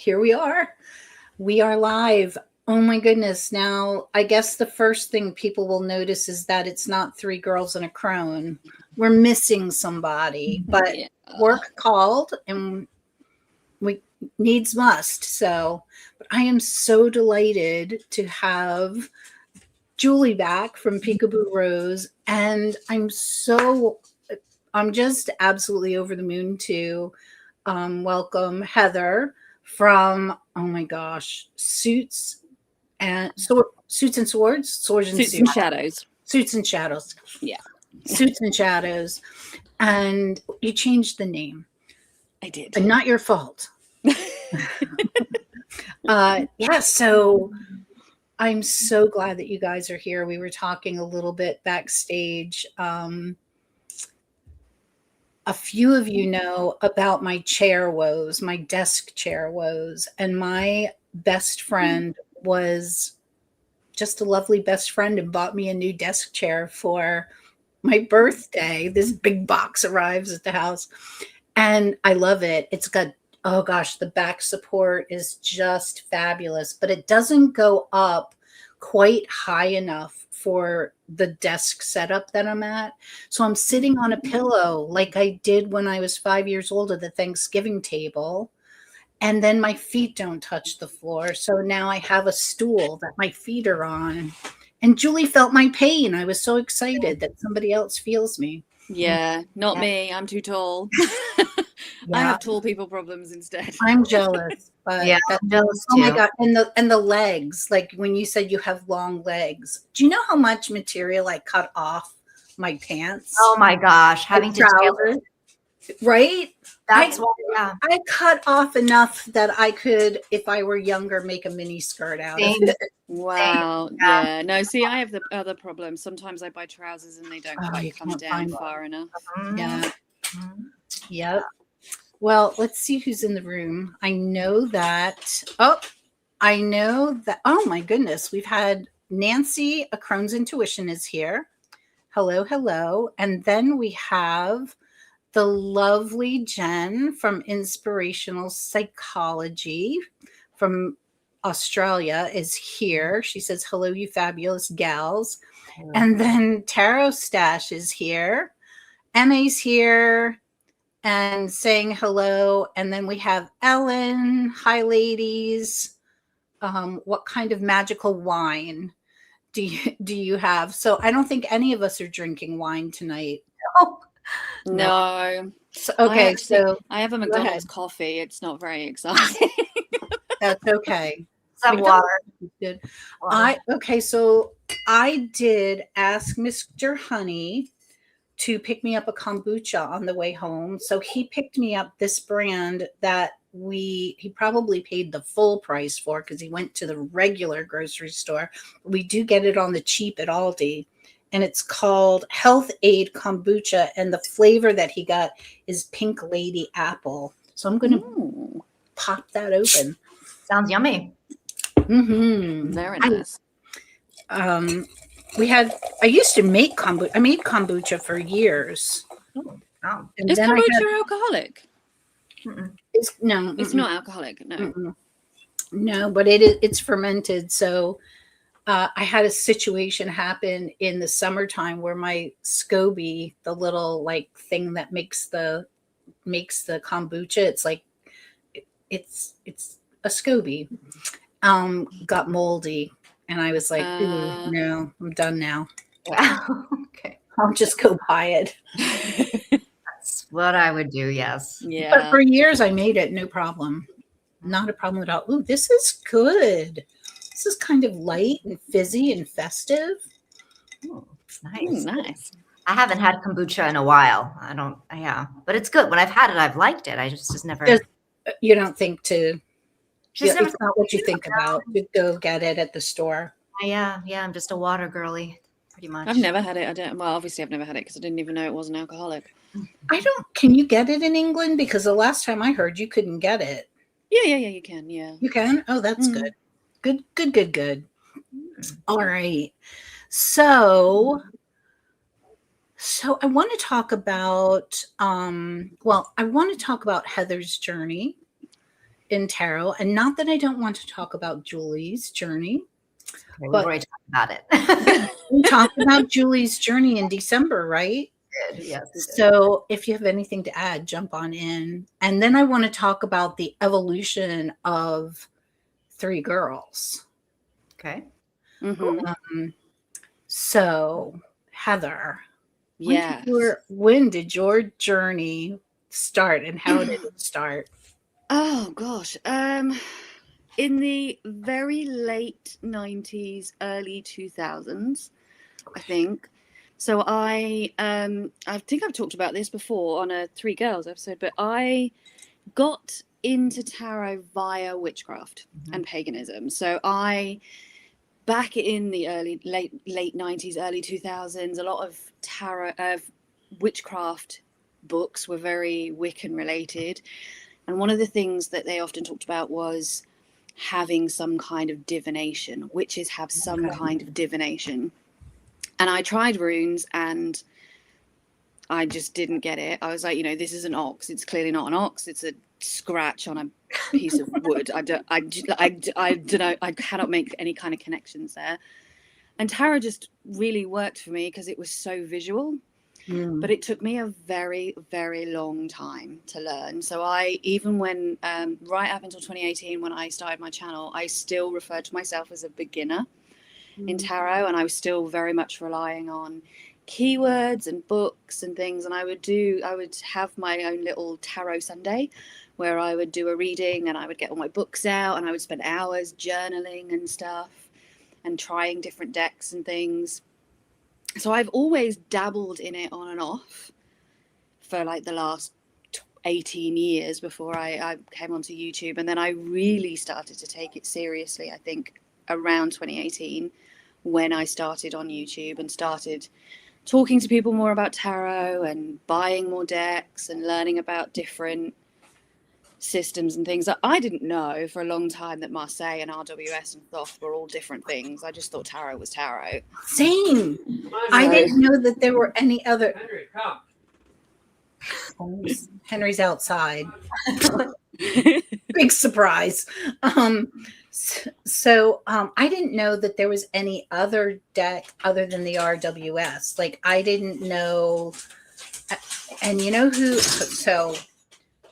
here we are. We are live. Oh my goodness. Now, I guess the first thing people will notice is that it's not three girls and a crone. We're missing somebody, but Yeah. work called and we needs must. So, but I am so delighted to have Juli back from Peekaboo Rose. And I'm just absolutely over the moon to welcome Heather from, oh my gosh, Suits and Swords, Swords and Suits and Suits, Shadows. Suits and Shadows, Yeah. Suits and Shadows. And you changed the name. I did. And not your fault. Yeah, so I'm so glad that you guys are here. We were talking a little bit backstage. A few of you know about my chair woes, my desk chair woes, and my best friend was just a lovely best friend and bought me a new desk chair for my birthday. This big box arrives at the house and I love it. It's got, oh gosh, the back support is just fabulous, but it doesn't go up quite high enough for the desk setup that I'm at. So I'm sitting on a pillow like I did when I was 5 years old at the Thanksgiving table. And then my feet don't touch the floor. So now I have a stool that my feet are on. And Julie felt my pain. I was so excited that somebody else feels me. Yeah, not me. I'm too tall. I have tall people problems instead. I'm jealous, but yeah, I'm jealous oh too. my god! And the legs, like when you said you have long legs, do you know how much material I cut off my pants? Oh my gosh, having to trousers, right? That's why. Yeah, I cut off enough that I could, if I were younger, make a mini skirt out of it. Wow. Yeah. No, see, I have the other problem. Sometimes I buy trousers and they don't quite come down far enough. Yeah. Yep. Well, let's see who's in the room. I know that. Oh my goodness. We've had Nancy, a Crone's Intuition, is here. Hello, hello. And then we have the lovely Jen from Inspirational Psychology from Australia is here. She says, hello, you fabulous gals. And then Tarot Stash is here. Emmy's here and saying hello. And then we have Ellen. Hi, ladies. What kind of magical wine do you have? So I don't think any of us are drinking wine tonight. No. So, okay, I have a McDonald's coffee. It's not very exciting. That's okay. Some water. Good. So I did ask Mr. Honey to pick me up a kombucha on the way home. So he picked me up this brand that he probably paid the full price for because he went to the regular grocery store. We do get it on the cheap at Aldi. And it's called Health Aid Kombucha. And the flavor that he got is Pink Lady Apple. So I'm going to pop that open. Sounds yummy. Mm-hmm. Very nice. I used to make kombucha. I made kombucha for years. Oh. Is kombucha alcoholic? It's not alcoholic. No. No, but it's fermented. So I had a situation happen in the summertime where my SCOBY, the little like thing that makes the kombucha, it's like it's a SCOBY, got moldy, and I was like, ooh, no, I'm done now. Wow. Okay, I'll just go buy it. That's what I would do. Yes. Yeah. But for years I made it, no problem, not a problem at all. Ooh, this is good. This is kind of light and fizzy and festive. Ooh, nice. Nice. I haven't had kombucha in a while. But it's good. When I've had it, I've liked it. I just never. You don't think to. It's not what you think about. You go get it at the store. Yeah. I'm just a water girly, pretty much. I've never had it. Obviously I've never had it because I didn't even know it wasn't alcoholic. Can you get it in England? Because the last time I heard you couldn't get it. Yeah, you can. Yeah. You can? Oh, that's good. Good. All right. So I want to talk about Heather's journey in tarot, and not that I don't want to talk about Julie's journey. Okay, we've But already talked about it. we talked about Julie's journey in December, right? Yes, we did. So if you have anything to add, jump on in. And then I want to talk about the evolution of Three Girls. Okay. So Heather, Yeah. when did your journey start, and how did it start? Oh gosh. In the very late 90s, early 2000s, I think. So I think I've talked about this before on a Three Girls episode, but I got into tarot via witchcraft and paganism. So back in the late 90s, early 2000s, a lot of tarot of witchcraft books were very Wiccan related. And one of the things that they often talked about was having some kind of divination. Witches have some kind of divination. And I tried runes and I just didn't get it. I was like, this is an ox. It's clearly not an ox. It's a scratch on a piece of wood. I don't know. I cannot make any kind of connections there. And tarot just really worked for me because it was so visual. But it took me a very, very long time to learn. So even when, right up until 2018, when I started my channel, I still referred to myself as a beginner in tarot. And I was still very much relying on keywords and books and things. And I would have my own little tarot Sunday where I would do a reading and I would get all my books out and I would spend hours journaling and stuff and trying different decks and things. So I've always dabbled in it on and off for like the last 18 years before I came onto YouTube. And then I really started to take it seriously, I think, around 2018 when I started on YouTube and started talking to people more about tarot and buying more decks and learning about different systems and things that I didn't know for a long time that Marseille and RWS and Thoth were all different things. I just thought tarot was tarot. Same. I didn't know that there were any other. Henry, come. Henry's outside. Big surprise. So I didn't know that there was any other deck other than the RWS. Like I didn't know. And you know who? So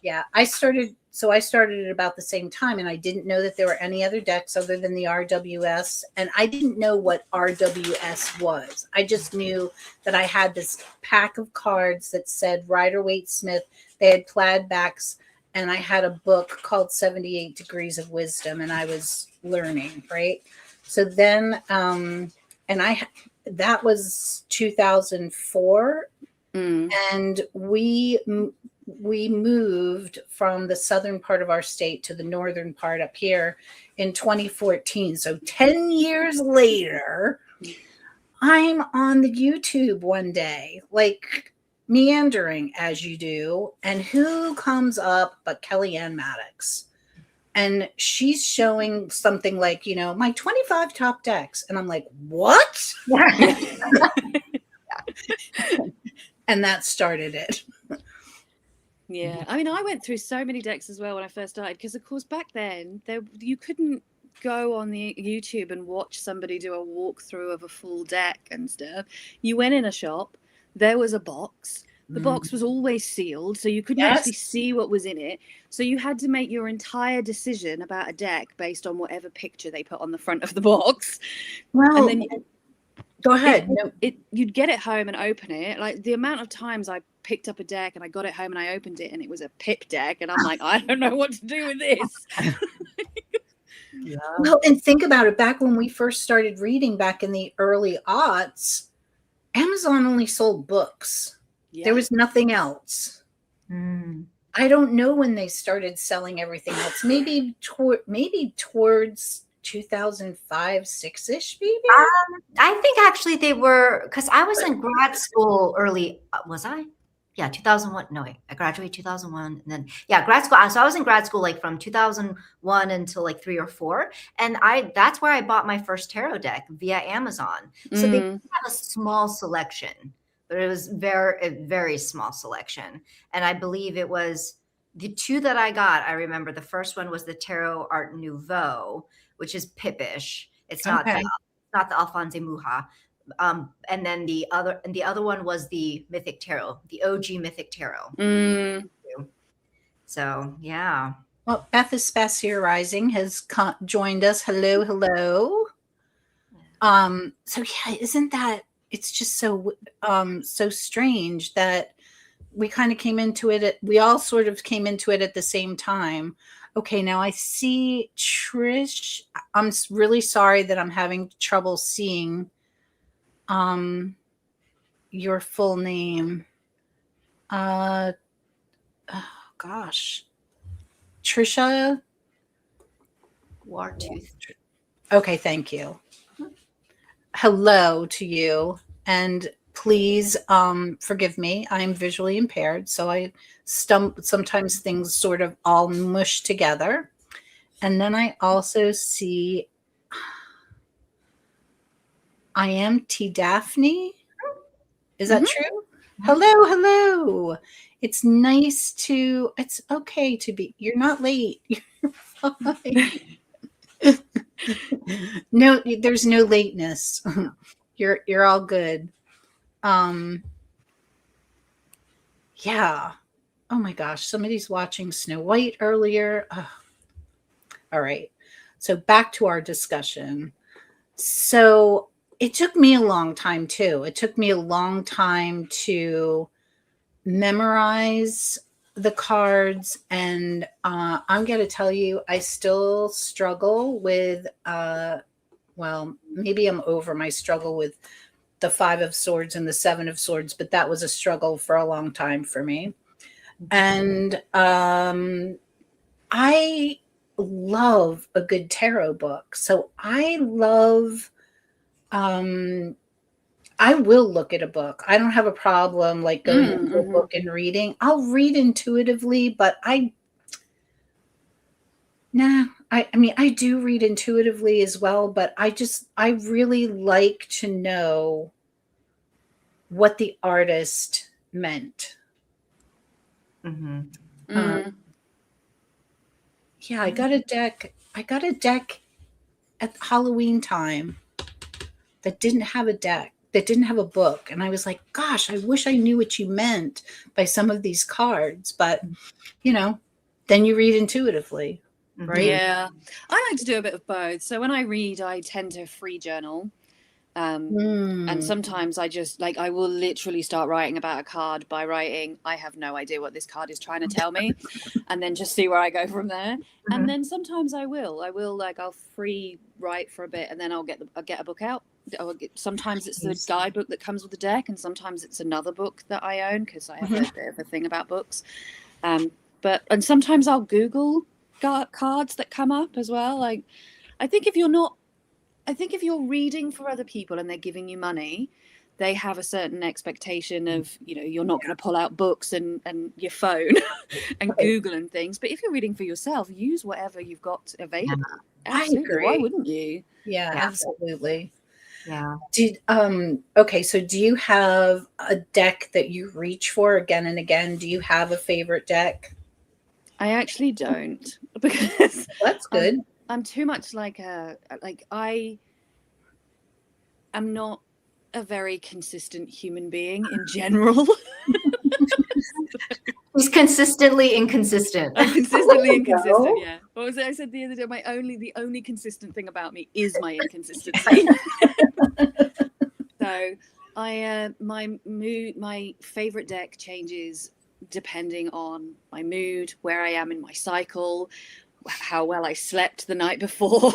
yeah, I started at about the same time, and I didn't know that there were any other decks other than the RWS, and I didn't know what RWS was. I just knew that I had this pack of cards that said Rider-Waite-Smith. They had plaid backs, and I had a book called 78 Degrees of Wisdom, and I was learning, right? So then, that was 2004, and we moved from the southern part of our state to the northern part up here in 2014. So 10 years later, I'm on the YouTube one day, like meandering as you do. And who comes up but Kellyanne Maddox? And she's showing something like, my 25 top decks. And I'm like, what? And that started it. Yeah, I mean, I went through so many decks as well when I first started because, of course, back then you couldn't go on the YouTube and watch somebody do a walkthrough of a full deck and stuff. You went in a shop, there was a box. The box was always sealed, so you couldn't actually see what was in it. So you had to make your entire decision about a deck based on whatever picture they put on the front of the box. Well, and then go ahead. You'd get it home and open it. Like the amount of times I picked up a deck and I got it home and I opened it and it was a pip deck and I'm like, I don't know what to do with this. Yeah. Well, and think about it. Back when we first started reading back in the early aughts, Amazon only sold books. Yeah. There was nothing else. I don't know when they started selling everything else. Maybe towards 2005, 6-ish, maybe? I think actually they were, because I was in grad school early, was I? Yeah, 2001. No, wait, I graduated 2001. And then, grad school. So I was in grad school like from 2001 until like 3 or 4. And that's where I bought my first tarot deck via Amazon. So they have a small selection, but it was a very small selection. And I believe it was the two that I got, I remember the first one was the Tarot Art Nouveau, which is Pippish. It's Okay. not the Alphonse Muha. And then the other one was the Mythic Tarot, the OG Mythic Tarot. Mm. So yeah. Well, Beth Aspasia Rising has joined us. Hello, hello. So yeah, isn't that, it's just so so strange that we kind of came into it we all sort of came into it at the same time. Okay, now I see Trish. I'm really sorry that I'm having trouble seeing your full name. Oh gosh. Trisha Wartooth. Okay, thank you. Hello to you, and please forgive me. I'm visually impaired, so I sometimes things sort of all mush together. And then I also see I am T Daphne. Is that true? Hello, hello. It's nice to, it's okay to be, you're not late. You're fine. No, there's no lateness. You're all good. Yeah. Oh my gosh, somebody's watching Snow White earlier. Oh. All right. So back to our discussion. So it took me a long time too. It took me a long time to memorize the cards, and I'm going to tell you, I still struggle with well, maybe I'm over my struggle with the 5 of Swords and the 7 of Swords, but that was a struggle for a long time for me. And I love a good tarot book. So I love I will look at a book. I don't have a problem like going into a book and reading. I'll read intuitively, but I mean, I do read intuitively as well, but I really like to know what the artist meant. Yeah, I got a deck at Halloween time that didn't have a book. And I was like, gosh, I wish I knew what you meant by some of these cards. But, then you read intuitively, right? Yeah. I like to do a bit of both. So when I read, I tend to free journal. And sometimes I will literally start writing about a card by writing, I have no idea what this card is trying to tell me, and then just see where I go from there. And then sometimes I'll free write for a bit, and then I'll get a book out. Sometimes it's the guidebook that comes with the deck, and sometimes it's another book that I own because I have a bit of a thing about books. And sometimes I'll Google cards that come up as well. Like, I think if you're reading for other people and they're giving you money, they have a certain expectation of, you're not going to pull out books and your phone and Google and things. But if you're reading for yourself, use whatever you've got available. Yeah, absolutely. I agree. Why wouldn't you? Yeah, absolutely. Yeah. Okay, so do you have a deck that you reach for again and again? Do you have a favorite deck? I actually don't, because that's good. I'm too much I am not a very consistent human being in general. He's consistently inconsistent. I'm consistently inconsistent, yeah. What was it I said the other day? The only consistent thing about me is my inconsistency. So my favorite deck changes depending on my mood, where I am in my cycle, how well I slept the night before.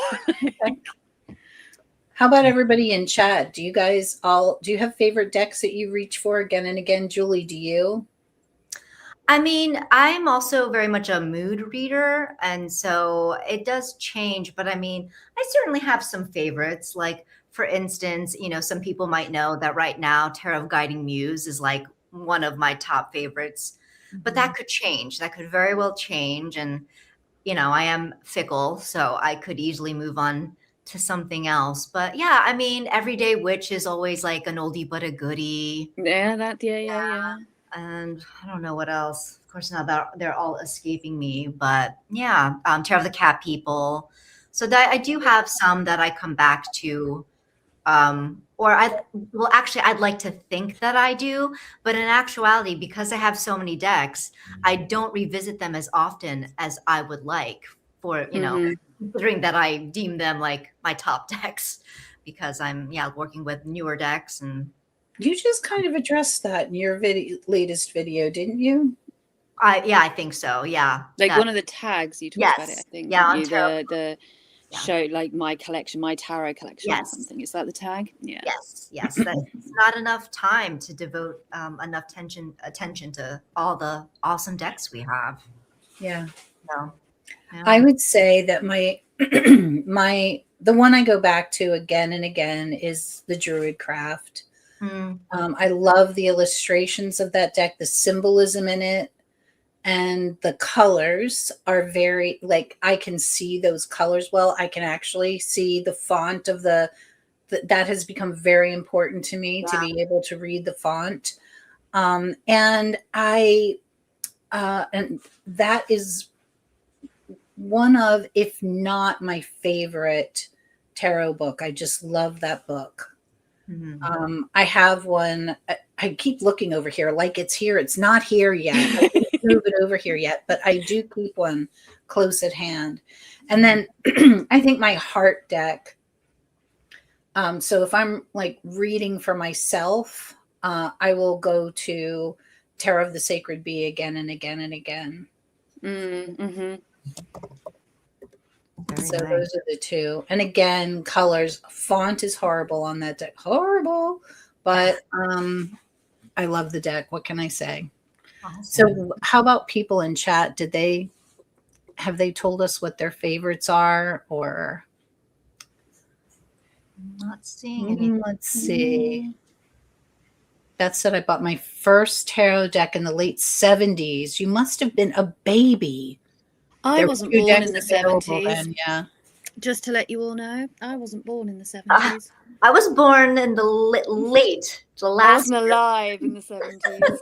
How about everybody in chat? Do you have favorite decks that you reach for again and again? Julie, do you? I mean, I'm also very much a mood reader, and so it does change, but I mean, I certainly have some favorites. Like, for instance, some people might know that right now Tarot of Guiding Muse is like one of my top favorites, but that could change. That could very well change, and I am fickle, so I could easily move on to something else. But yeah, I mean, Everyday Witch is always like an oldie but a goodie. Yeah, yeah. And I don't know what else. Of course, now they're all escaping me. But yeah, Terror of the Cat People. So that I do have some that I come back to. Or actually, I'd like to think that I do, but in actuality, because I have so many decks, I don't revisit them as often as I would like. For considering that I deem them like my top decks, because I'm working with newer decks and. You just kind of addressed that in your latest video, didn't you? I think so. Yeah. Like one of the tags you talked about it, I think. Yeah. You, the show like my collection, my tarot collection or something. Is that the tag? Yeah. Yes. That's not enough time to devote enough attention to all the awesome decks we have. Yeah. No. I would say that my the one I go back to again and again is the Druid Craft. I love the illustrations of that deck, the symbolism in it, and the colors are very, like, I can see those colors well. I can actually see the font of that has become very important to me to be able to read the font. And that is one of, if not my favorite tarot book. I just love that book. I have one. I keep looking over here like it's here. It's not here yet. I didn't move it over here yet, but I do keep one close at hand. And then I think my heart deck. So if I'm like reading for myself, I will go to Tarot of the Sacred Bee again and again and again. So those are the two. And again, colors. Font is horrible on that deck. Horrible. But I love the deck. What can I say? Awesome. So how about people in chat? Have they told us what their favorites are, or? I'm not seeing anything. Let's see. Beth said I bought my first tarot deck in the late 70s. You must have been a baby. I wasn't born in the 70s. Then, yeah. Just to let you all know, I wasn't born in the 70s. I was born in the late. The last. I wasn't alive in the 70s.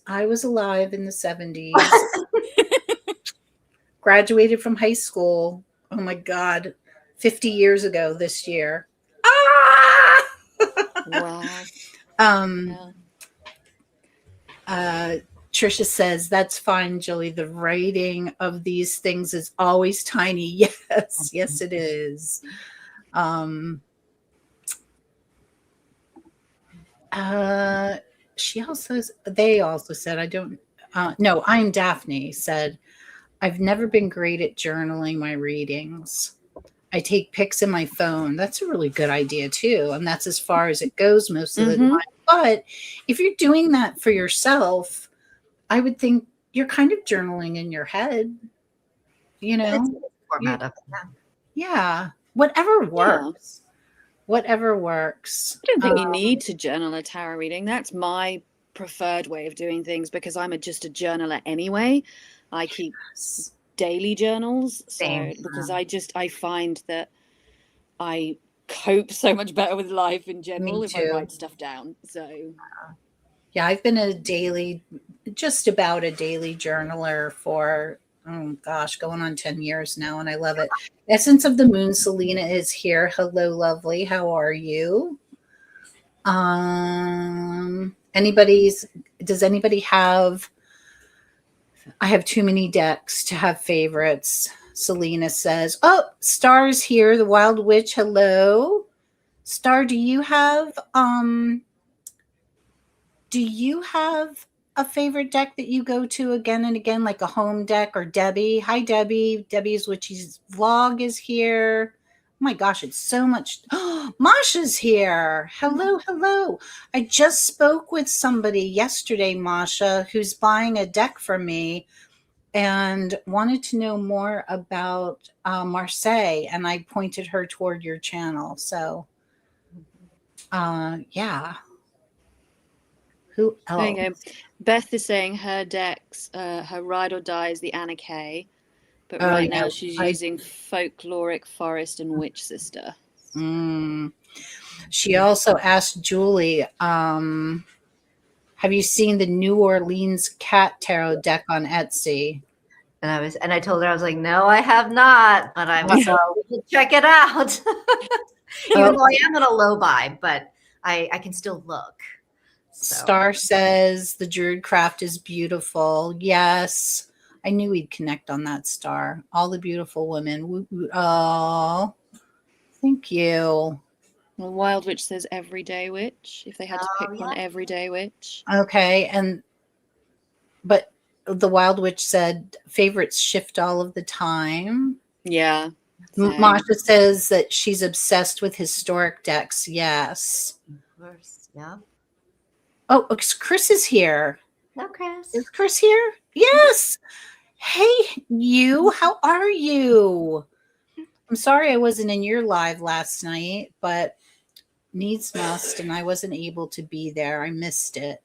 I was alive in the 70s. Graduated from high school. Oh my God, 50 years ago this year. Wow. Trisha says, that's fine, Julie. The writing of these things is always tiny. Yes, yes, it is. They also said, I'm Daphne, said, I've never been great at journaling my readings. I take pics in my phone. That's a really good idea too. And that's as far as it goes most of the time. But if you're doing that for yourself, I would think you're kind of journaling in your head, Format of it, yeah. Whatever works. Yeah. Whatever works. I don't think you need to journal a tarot reading. That's my preferred way of doing things because I'm just a journaler anyway. I keep daily journals. Because I find that I cope so much better with life in general if I write stuff down. So yeah, I've been just about a daily journaler for going on 10 years now, and I love it. Essence of the Moon, Selena is here. Hello, lovely. How are you? Does anybody have? I have too many decks to have favorites. Selena says, oh, Star's here. The Wild Witch. Hello. Star, do you have a favorite deck that you go to again and again, like a home deck, or Debbie? Hi, Debbie. Debbie's Witchy's vlog is here. Oh my gosh, it's so much. Oh, Masha's here. Hello, hello. I just spoke with somebody yesterday, Masha, who's buying a deck from me and wanted to know more about Marseille, and I pointed her toward your channel. So, yeah. Who else? There you go. Beth is saying her decks, her ride or die is the Anna Kay, but now she's using Folkloric Forest and Witch Sister. She also asked Julie, have you seen the New Orleans cat tarot deck on Etsy? And I told her, I was like, no, I have not, but I was like, we should check it out. Even though I am in a low buy, but I can still look. So. Star says the Druid craft is beautiful. Yes. I knew we'd connect on that, Star. All the beautiful women. Oh, thank you. Well, Wild Witch says Everyday Witch, if they had to pick one Everyday Witch. Okay. But the Wild Witch said favorites shift all of the time. Yeah. Masha says that she's obsessed with historic decks. Yes. Of course. Yeah. Oh, Chris is here. Hello, Chris. Is Chris here? Yes. Hey, you. How are you? I'm sorry I wasn't in your live last night, but needs must, and I wasn't able to be there. I missed it.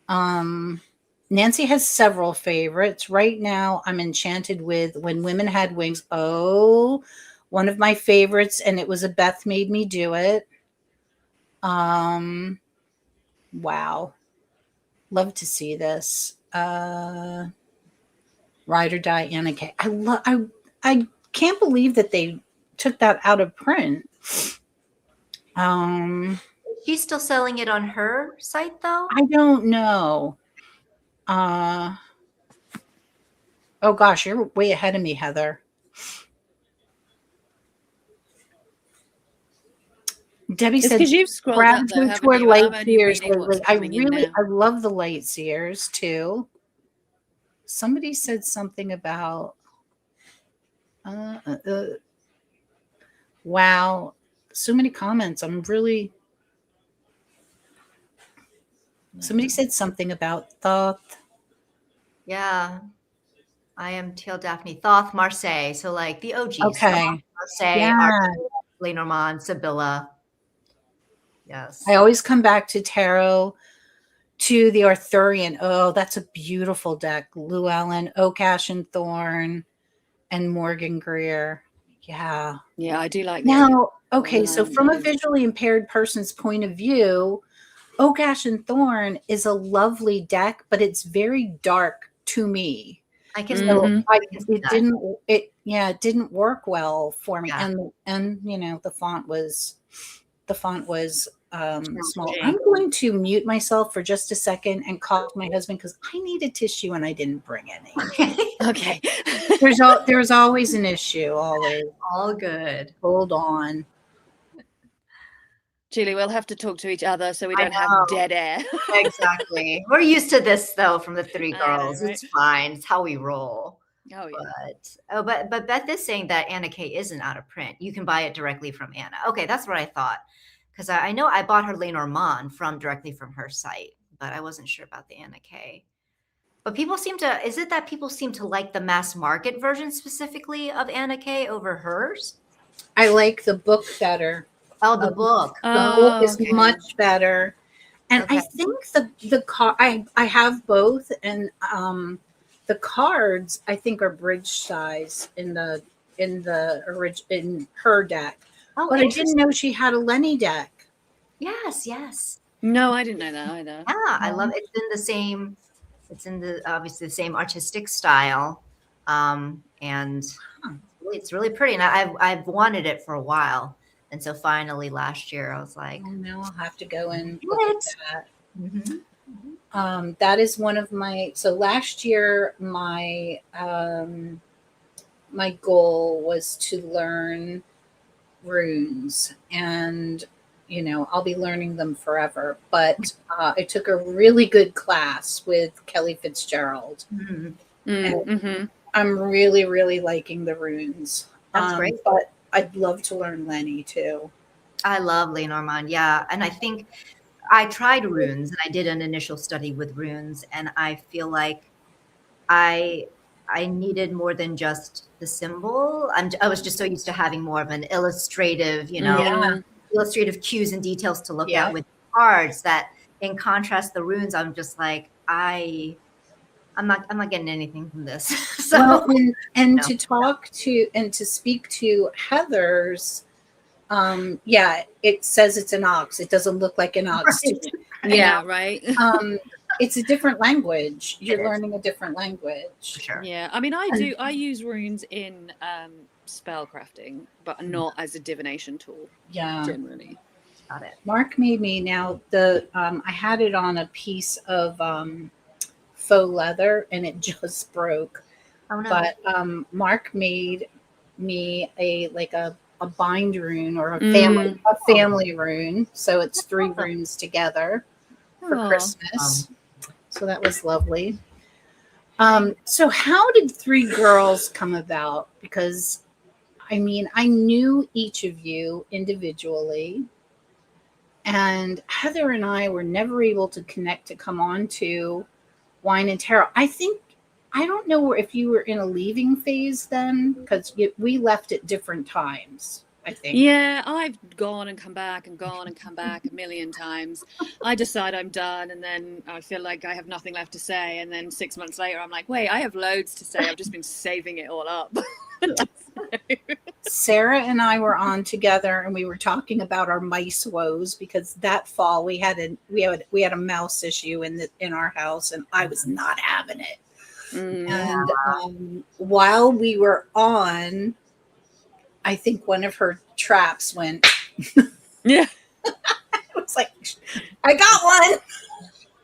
Nancy has several favorites. Right now, I'm enchanted with When Women Had Wings. Oh, one of my favorites, and it was a Beth made me do it. Wow. Love to see this. Ride or Die Anna K. I can't believe that they took that out of print. She's still selling it on her site though? I don't know. Oh gosh, you're way ahead of me, Heather. Debbie said, because you've scrolled up though, toward you? light seers. I love the light seers too. Somebody said something about wow, so many comments. Somebody said something about Thoth. Yeah. I am Teal Daphne, Thoth, Marseille. So like the OGs. Okay. Marseille, Yeah. Lenormand, Sibylla. Yes. I always come back to tarot, to the Arthurian. Oh, that's a beautiful deck. Llewellyn, Oak, Ash, and Thorn, and Morgan Greer. Yeah. Yeah, I do like that. Now, okay, so from a visually impaired person's point of view, Oak, Ash, and Thorn is a lovely deck, but it's very dark to me. I can it didn't work well for me. Yeah. And you know, the font was small. I'm going to mute myself for just a second and call my husband because I need a tissue and I didn't bring any. Okay. There's always an issue. Always. All good. Hold on. Julie, we'll have to talk to each other so we don't have dead air. Exactly. We're used to this though from the three girls. Right? It's fine. It's how we roll. Oh But yeah. but Beth is saying that Anna K isn't out of print. You can buy it directly from Anna. Okay, that's what I thought. Because I know I bought her Lenormand directly from her site, but I wasn't sure about the Anna K. But people seem to like the mass market version specifically of Anna K over hers? I like the book better. Oh, the book. The book is much better. And I think the card, I have both, and the cards I think are bridge size in her deck. Oh, but I didn't know she had a Lenny deck. Yes. No, I didn't know that either. Yeah, I love it. It's in obviously the same artistic style. And it's really pretty. And I've wanted it for a while. And so finally last year I was like, oh, now I'll have to go and look at that. Mm-hmm. That is one of my, so last year my goal was to learn runes, and you know, I'll be learning them forever, but I took a really good class with Kelly Fitzgerald. And I'm really, really liking the runes. That's great. But I'd love to learn Lenny too. I love Lenormand. Yeah. And I think I tried runes and I did an initial study with runes, and I feel like I needed more than just the symbol. I was just so used to having more of an illustrative, illustrative cues and details to look at with cards, that in contrast, the runes, I'm just like, I'm not getting anything from this. So to talk to and to speak to Heather's Yeah, it says it's an ox. It doesn't look like an ox to me. Yeah, right. It's a different language. It You're is. learning a different For language. sure. Yeah, I mean, I use runes in spell crafting, but not as a divination tool Yeah. generally. Got it. Mark made me now I had it on a piece of faux leather and it just broke. Oh no. But Mark made me a bind rune or a family rune. So it's 3 awesome. runes together for Aw. Christmas. So that was lovely. So how did 3 girls come about? Because I mean, I knew each of you individually, and Heather and I were never able to connect to come on to Wine and Tarot. I don't know if you were in a leaving phase then, because we left at different times, I think. Yeah, I've gone and come back and gone and come back a million times. I decide I'm done, and then I feel like I have nothing left to say. And then 6 months later, I'm like, wait, I have loads to say. I've just been saving it all up. Sarah and I were on together, and we were talking about our mice woes because that fall we had a mouse issue in our house, and I was not having it. And while we were on, I think one of her traps went. Yeah. I was like, I got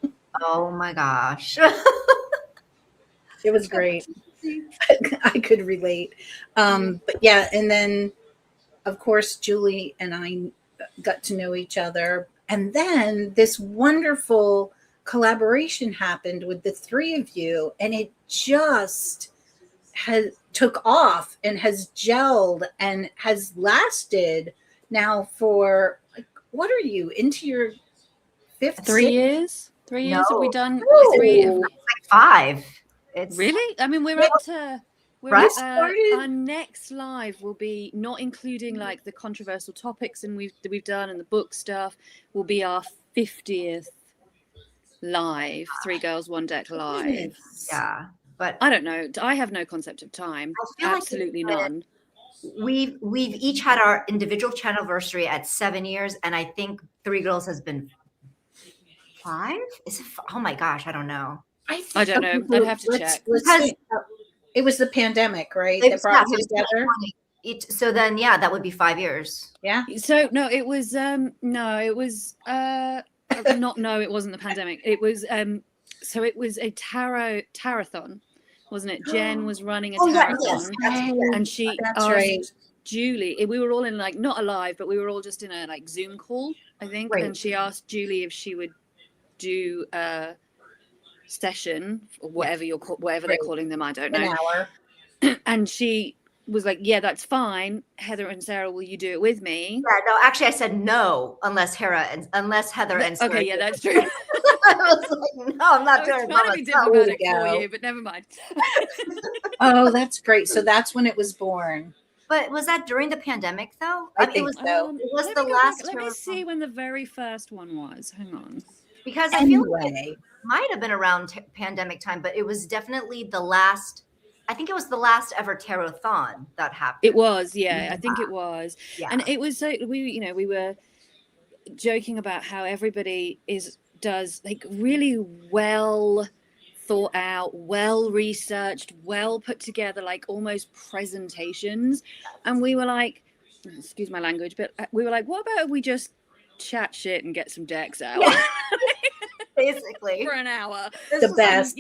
one. Oh my gosh. It was great. I could relate. But yeah, and then of course Julie and I got to know each other, and then this wonderful collaboration happened with the 3 of you, and it just took off and has gelled and has lasted now for what are you into your 5th 3 6th? years? 3 years have we done? No. 3 It's like 5. It's really? I mean, we're Yeah. up to Right? our next live will be not including like the controversial topics and we've done and the book stuff will be our 50th live, 3 Girls 1 Deck live. Yeah, but I don't know. I have no concept of time. I feel Absolutely like none. we've each had our individual channelversary at 7 years, and I think 3 Girls has been 5. Is it? Oh my gosh, I don't know. I don't know. I'd have to check. Because it was the pandemic, right? It That was, brought yeah, you so together. So then, yeah, that would be 5 years. Yeah. So no, it was no, it wasn't the pandemic. It was so it was a tarathon, wasn't it? Jen was running a tarathon, and she asked Julie. We were all in like not alive, but we were all just in a like Zoom call, I think. Right. And she asked Julie if she would do a session or whatever whatever they're calling them. I don't know. An hour. And she was like, "Yeah, that's fine. Heather and Sarah, will you do it with me?" Yeah, no, actually, I said no unless Heather and Sarah. Okay, yeah, that's true. I was like, no, I'm not doing it. Trying to be diplomatic for you, but never mind. Oh, that's great. So that's when it was born. But was that during the pandemic, though? I think so. It was the last. Let me see when the very first one was. Hang on. Because I feel like it might have been around pandemic time, but it was definitely the last. I think it was the last ever Tarot-thon that happened. It was, yeah. I think it was, Yeah. and it was so we were joking about how everybody does like really well thought out, well researched, well put together, like almost presentations, and we were like, excuse my language, but we were like, what about if we just chat shit and get some decks out? Yeah. Basically for an hour. The best.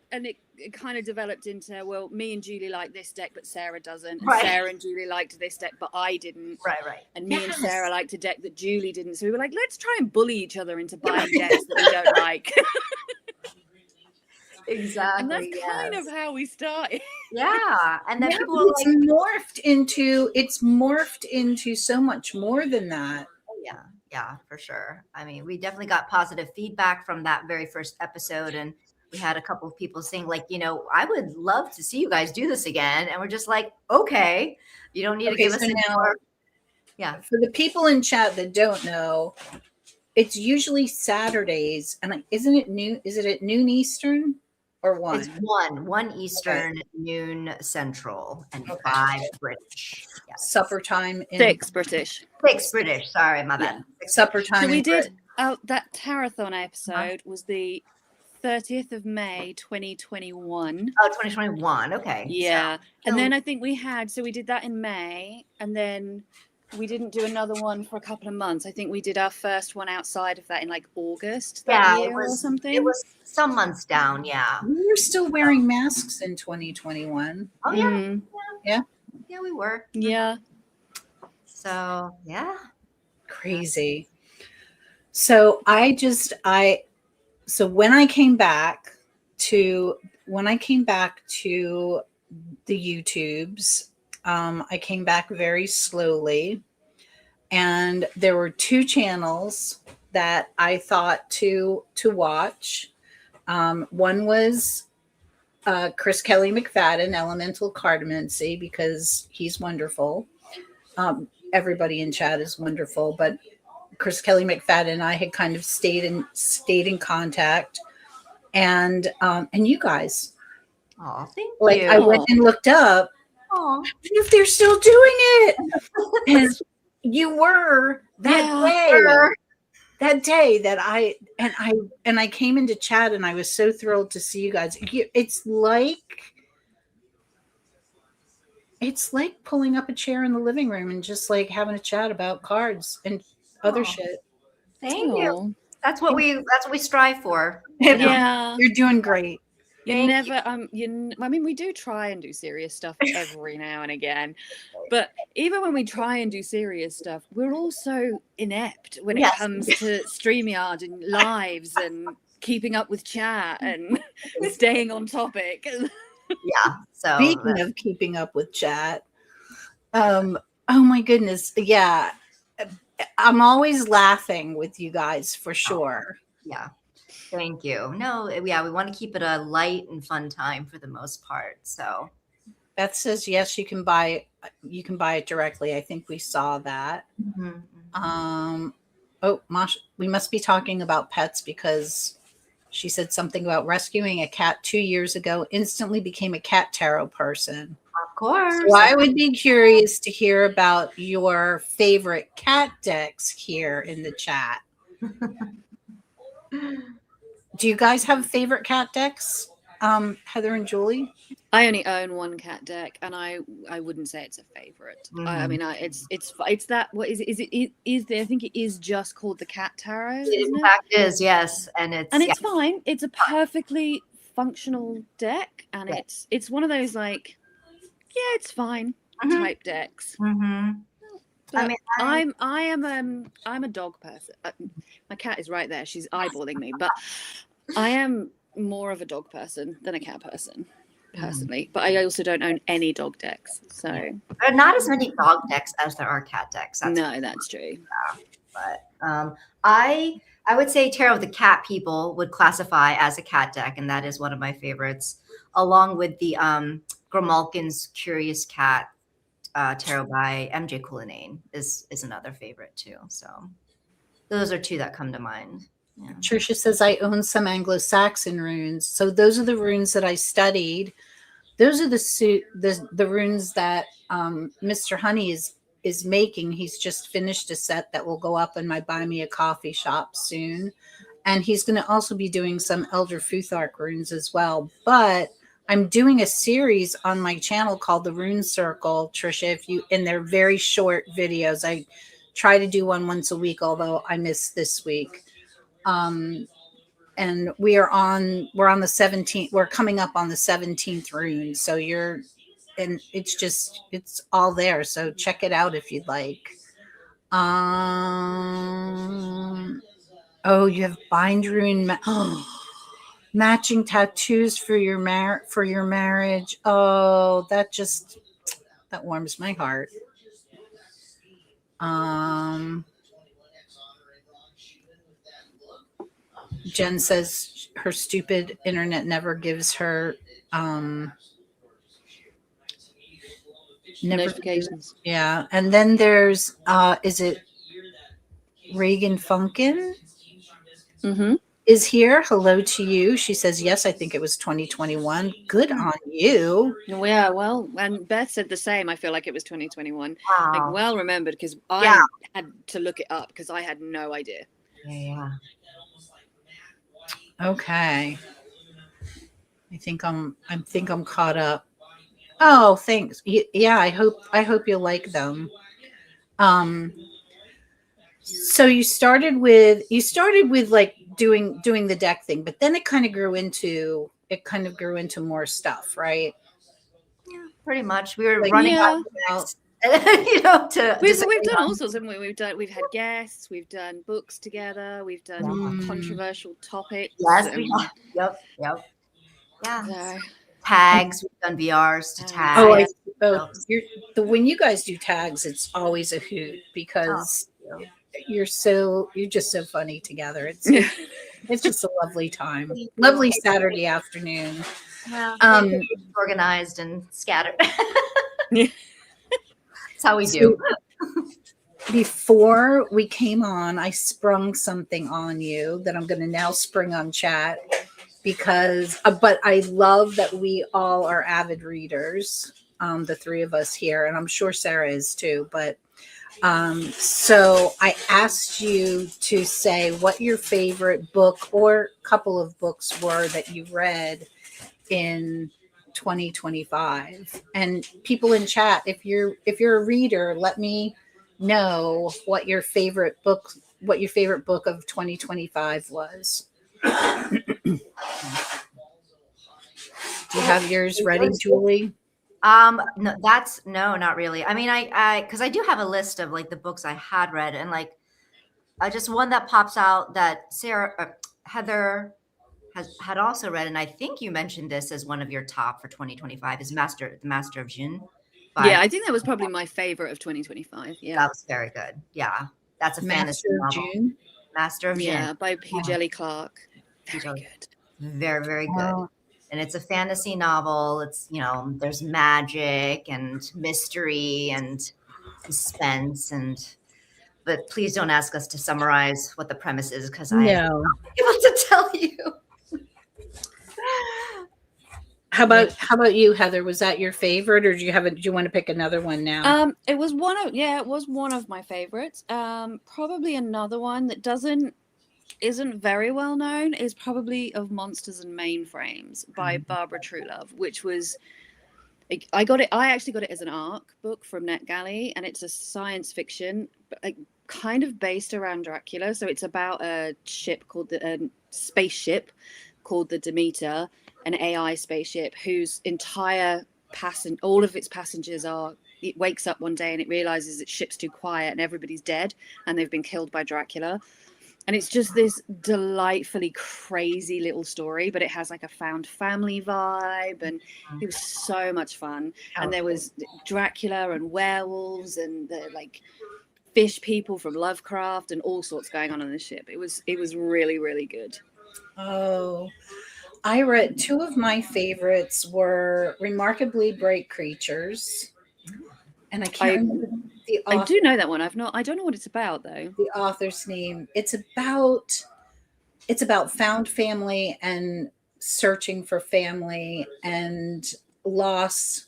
And it kind of developed into, well, me and Julie like this deck, but Sarah doesn't. And Right. Sarah and Julie liked this deck, but I didn't. Right. And me and Sarah liked a deck that Julie didn't. So we were like, let's try and bully each other into buying decks that we don't like. Exactly. And that's kind of how we started. Yeah. And then people were it's morphed into so much more than that. Yeah, for sure. I mean, we definitely got positive feedback from that very first episode, and we had a couple of people saying like, I would love to see you guys do this again. And we're just like, okay, you don't need to give us any more. Yeah. For the people in chat that don't know, it's usually Saturdays, and isn't it noon? Is it at noon Eastern? or 1? It's 1 Eastern, noon Central, and Okay. 5 British. Yes. Supper time in 6 British. 6 British. Sorry, my bad. supper time. So we in did that Tarathon episode was the 30th of May 2021. Oh, 2021. Okay. Yeah. So, And then I think we did that in May, and then we didn't do another one for a couple of months. I think we did our first one outside of that in like August that year or something. It was some months down. Yeah. We were still wearing masks in 2021. Oh yeah. Yeah. Yeah, we were. Yeah. So yeah. Crazy. So so when I came back to the YouTubes, I came back very slowly, and there were 2 channels that I thought to watch. One was Chris Kelly McFadden, Elemental Cardamancy, because he's wonderful. Everybody in chat is wonderful, but Chris Kelly McFadden and I had kind of stayed in contact, and you guys. Oh, thank Like you. I went and looked up if they're still doing it, and you were that day that I came into chat, and I was so thrilled to see you guys. It's like pulling up a chair in the living room and just like having a chat about cards and other shit. Thank you. That's what we strive for. Yeah. You're doing great. I mean, we do try and do serious stuff every now and again, but even when we try and do serious stuff, we're also inept when it comes to StreamYard and lives and keeping up with chat and staying on topic. Yeah. So speaking of keeping up with chat, oh my goodness, yeah, I'm always laughing with you guys for sure. Yeah. Thank you. No, yeah, we want to keep it a light and fun time for the most part. So Beth says yes, you can buy it directly. I think we saw that. Mm-hmm. Oh, Mosh, we must be talking about pets, because she said something about rescuing a cat 2 years ago, instantly became a cat tarot person. Of course. So I would be curious to hear about your favorite cat decks here in the chat. Do you guys have favorite cat decks, Heather and Julie? I only own 1 cat deck, and I wouldn't say it's a favorite. Mm-hmm. I mean, it's that. What is it? I think it is just called the Cat Tarot. It in fact is, yes, and it's fine. It's a perfectly functional deck, and it's one of those like, yeah, it's fine type decks. Mm-hmm. But I'm a dog person. My cat is right there. She's eyeballing me, but I am more of a dog person than a cat person, personally. But I also don't own any dog decks. So there are not as many dog decks as there are cat decks. That's true. But I would say Tarot of the Cat people would classify as a cat deck, and that is one of my favorites, along with the Grimalkin's Curious Cat tarot by MJ Cullinane is another favorite too. So those are 2 that come to mind. Yeah. Trisha says I own some Anglo-Saxon runes. So those are the runes that I studied. Those are the runes that Mr. Honey is making. He's just finished a set that will go up in my Buy Me a Coffee shop soon. And he's going to also be doing some Elder Futhark runes as well. But I'm doing a series on my channel called The Rune Circle, Trisha. And they're very short videos. I try to do one once a week, although I missed this week. And we're on the 17th. We're coming up on the 17th rune. So it's all there. So check it out if you'd like. Oh, you have bind rune. Matching tattoos for your marriage. Oh, that warms my heart. Jen says her stupid internet never gives her notifications. Yeah, and then there's is it Reagan Funkin? Mm-hmm. is here. Hello to you. She says, yes, I think it was 2021. Good on you. Yeah, well, and Beth said the same. I feel like it was 2021. Like, Wow. well remembered, because Yeah. I had to look it up because I had no idea. Yeah. Okay. I think I'm caught up. Oh, thanks. Yeah, I hope you like them. Um, so you started with like doing the deck thing, but then it kind of grew into more stuff, right? Yeah, pretty much. We were Like, running Yeah. out, you know, to We've disagree done all on. sorts, haven't we? We've had guests, we've done books together, we've done controversial topics. Yes, we have. Yep. Yeah. So, Tags. We've done VRs to tag. Oh, So, when you guys do tags, it's always a hoot because you're just so funny together. It's just a lovely time. Lovely Saturday afternoon. yeah. Organized and scattered. Yeah. That's how we do. Before we came on, I sprung something on you that I'm going to now spring on chat because, but I love that we all are avid readers, the three of us here, and I'm sure Sarah is too. But so I asked you to say what your favorite book or couple of books were that you read in 2025, and people in chat, if you're a reader, let me know what your favorite book of 2025 was. Do you have yours ready, Julie? No, not really. I mean, because I do have a list of like the books I had read, and like, just one that pops out that Heather had also read, and I think you mentioned this as one of your top for 2025 is The Master of June. Yeah, I think that was probably my favorite of 2025. Yeah, that was very good. Yeah, that's a fantasy novel. June? Master of June. Yeah, by P. Jelly Clark. Very good. Very, very good. And it's a fantasy novel. It's, there's magic and mystery and suspense, but please don't ask us to summarize what the premise is because I'm not able to tell you. How about you, Heather? Was that your favorite, or do you want to pick another one now? It was one of my favorites. Probably another one that isn't very well known is probably Of Monsters and Mainframes by Barbara Truelove, which was I actually got it as an ARC book from NetGalley, and it's a science fiction, but kind of based around Dracula. So it's about a spaceship called the Demeter, an AI spaceship whose entire all of its passengers it wakes up one day and it realizes its ship's too quiet and everybody's dead and they've been killed by Dracula. And it's just this delightfully crazy little story, but it has like a found family vibe, and it was so much fun. And there was Dracula and werewolves and the like fish people from Lovecraft and all sorts going on the ship. It was really, really good. Oh, I read two of my favorites were Remarkably Bright Creatures, and I can't remember the author. I do know that one. I don't know what it's about though. The author's name. It's about found family and searching for family and loss.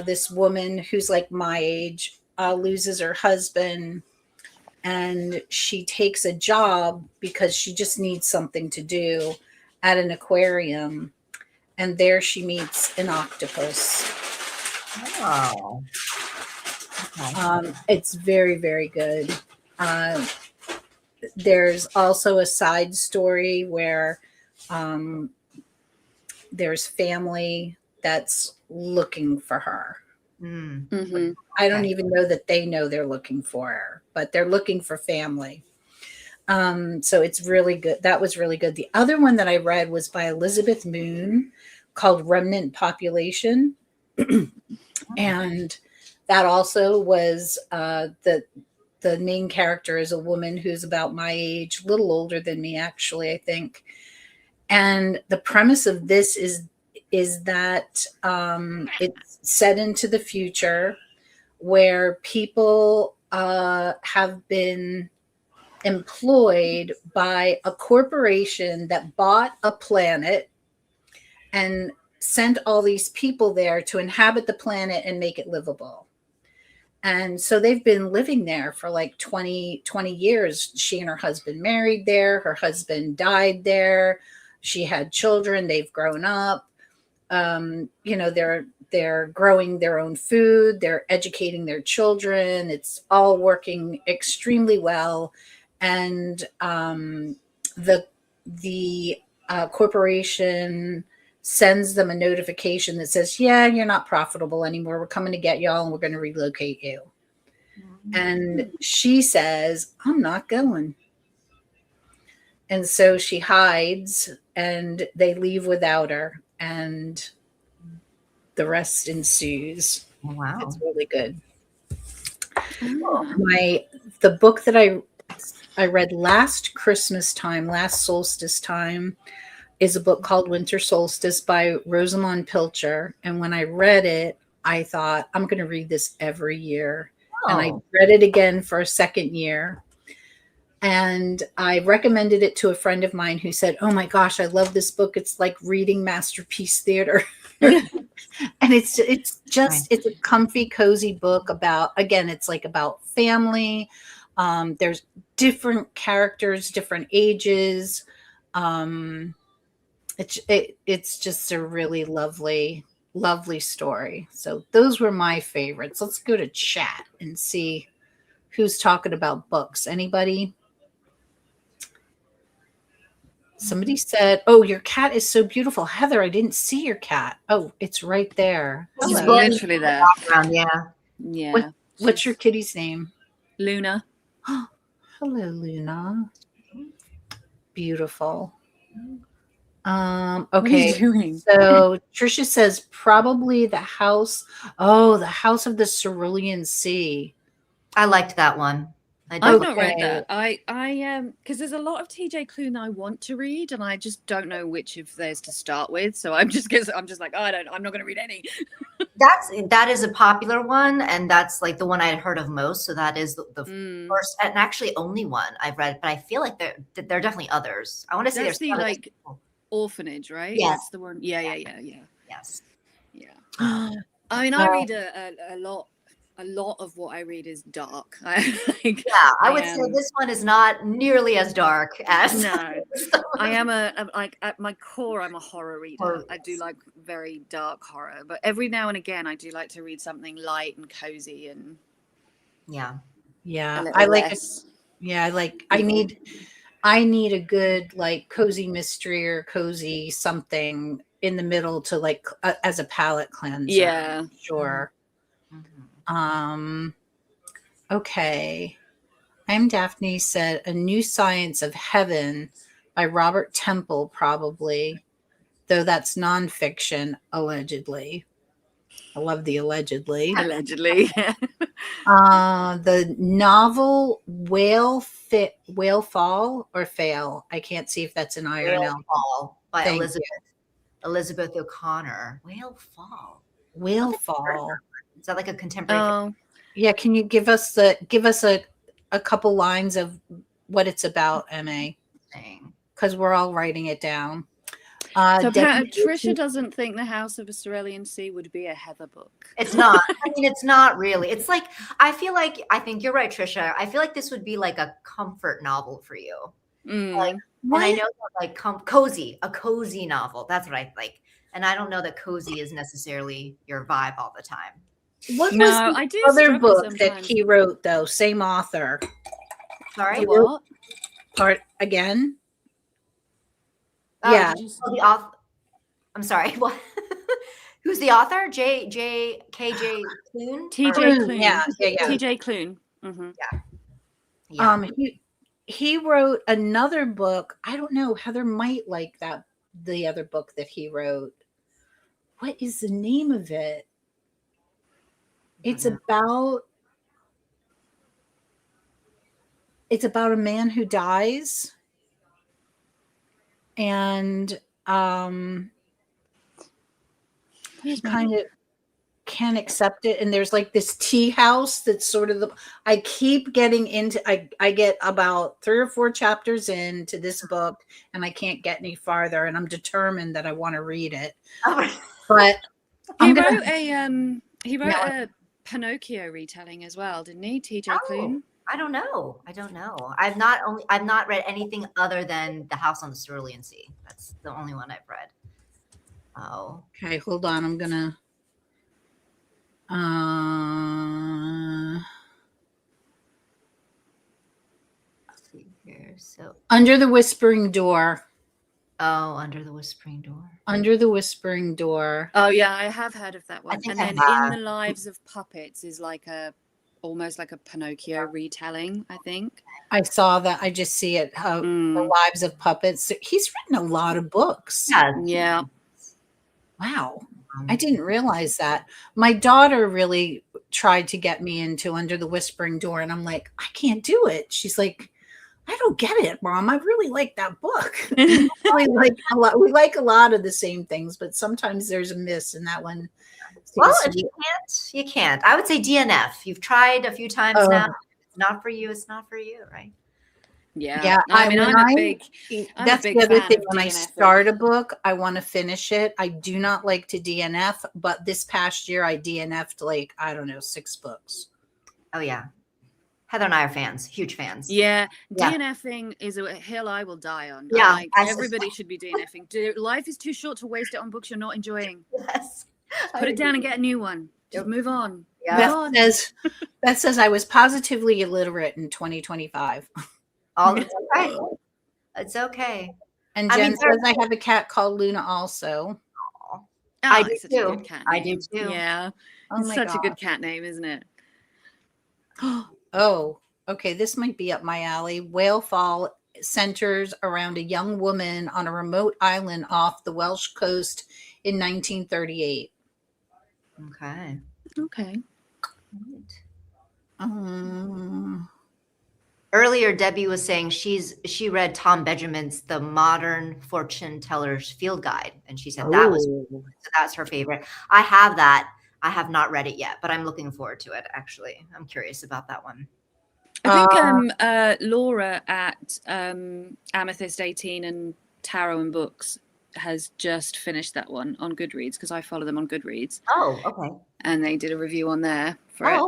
This woman who's like my age loses her husband, and she takes a job because she just needs something to do at an aquarium, and there she meets an octopus. Oh. Okay. It's very, very good. There's also a side story where there's family that's looking for her. Mm-hmm. I don't even know that they know they're looking for her, but they're looking for family. So it's really good. That was really good. The other one that I read was by Elizabeth Moon called Remnant Population. And that also was the main character is a woman who's about my age, a little older than me, actually, I think. And the premise of this is that it's set into the future where people have been employed by a corporation that bought a planet and sent all these people there to inhabit the planet and make it livable. And so they've been living there for like 20 years. She and her husband married there. Her husband died there. She had children. They've grown up. They're growing their own food. They're educating their children. It's all working extremely well. And the corporation sends them a notification that says, yeah, you're not profitable anymore. We're coming to get y'all and we're going to relocate you. And she says, I'm not going. And so she hides and they leave without her. And the rest ensues. Wow. It's really good. The book that I read last Christmas time, last solstice time, is a book called Winter Solstice by Rosamond Pilcher. And when I read it, I thought, I'm going to read this every year. And I read it again for a second year. And I recommended it to a friend of mine who said, oh my gosh, I love this book. It's like reading Masterpiece Theater. And it's a comfy, cozy book about, again, it's like about family. There's different characters, different ages. It's just a really lovely story. So those were my favorites. Let's go to chat and see who's talking about books. Anybody? Somebody said, oh, your cat is so beautiful. Heather, I didn't see your cat. Oh, it's right there. It's Hello. literally there. Yeah. What's your kitty's name? Luna. Hello, Luna. Beautiful. Okay. What are you doing? So Trisha says probably the house. Oh, the House of the Cerulean Sea. I liked that one. I've not read that. I because there's a lot of TJ Klune I want to read, and I just don't know which of theirs to start with. So I'm just like, I'm not going to read any. That is a popular one, and that's like the one I had heard of most. So that is the first and actually only one I've read. But I feel like there are definitely others. I want to say That's there's the like orphanage, right? Yes. That's the one. Yeah. Yes. Yeah. I mean, I read a lot of what I read is dark. I would say this one is not nearly as dark as no. I am like at my core, I'm a horror reader. I do like very dark horror, but every now and again, I do like to read something light and cozy and yeah. I need a good like cozy mystery or cozy something in the middle to like as a palate cleanser. Yeah, sure. Okay. I'm Daphne said A New Science of Heaven by Robert Temple, probably, though that's nonfiction, allegedly. I love the allegedly. Allegedly. The novel Whale Fall or Fail. I can't see if that's an I or an L. Fall by Elizabeth O'Connor. Whale Fall. Is that like a contemporary? Yeah. Can you give us a couple lines of what it's about, MA? Because we're all writing it down. So Trisha doesn't think The House of the Cerulean Sea would be a Heather book. It's not. I mean, it's not really. It's like I think you're right, Trisha. I feel like this would be like a comfort novel for you. Like, and I know that like a cozy novel. That's what I like. And I don't know that cozy is necessarily your vibe all the time. What was the other book that he wrote, though? Same author. Sorry, what? Part again? Yeah. The author. I'm sorry. What? Who's the author? KJ Klune. TJ Klune. Yeah. TJ Klune. Mm-hmm. Yeah. He wrote another book. I don't know. Heather might like that. The other book that he wrote. What is the name of it? It's about a man who dies, and he kind of can't accept it. And there's like this tea house that's sort of I keep getting into, I get about 3 or 4 chapters into this book and I can't get any farther. And I'm determined that I want to read it. But he wrote a Pinocchio retelling as well, didn't he? TJ Klune. I don't know. I've not read anything other than The House on the Cerulean Sea. That's the only one I've read. Oh. Okay, hold on. I'm gonna let's see here. So Under the Whispering Door. Oh, Under the Whispering Door. Under the Whispering Door. Oh yeah, I have heard of that one. I think And I then have. In the Lives of Puppets is like almost like a Pinocchio retelling, I think. I saw that. I just see it. The Lives of Puppets. He's written a lot of books. Yeah. Wow. I didn't realize that. My daughter really tried to get me into Under the Whispering Door, and I'm like, I can't do it. She's like, I don't get it, Mom. I really like that book. We like a lot of the same things, but sometimes there's a miss in that one. Well, if you can't. I would say DNF. You've tried a few times now. If it's not for you, it's not for you, right? Yeah. I mean, I'm a big that's the other thing. When I start a book, I want to finish it. I do not like to DNF, but this past year I DNF'd like, I don't know, 6 books. Oh yeah. Heather and I are fans, huge fans. Yeah. DNFing is a hill I will die on. Yeah. Like, everybody should be DNFing. Life is too short to waste it on books you're not enjoying. Yes. Put it down and get a new one. Just move on. Yeah. Beth says I was positively illiterate in 2025. Oh, it's okay. It's okay. And Jen says I have a cat called Luna also. I do too. A good cat name. I do too. Yeah. Oh It's such a good cat name, isn't it? Oh, okay. This might be up my alley. Whale Fall centers around a young woman on a remote island off the Welsh coast in 1938. Okay. Um, Earlier, Debbie was saying she read Tom Benjamin's The Modern Fortune Teller's Field Guide, and she said that's her favorite. I have that. I have not read it yet, but I'm looking forward to it. Actually, I'm curious about that one. I think Laura at Amethyst 18 and Tarot and Books has just finished that one on Goodreads, because I follow them on Goodreads. Oh, okay. And they did a review on there for it.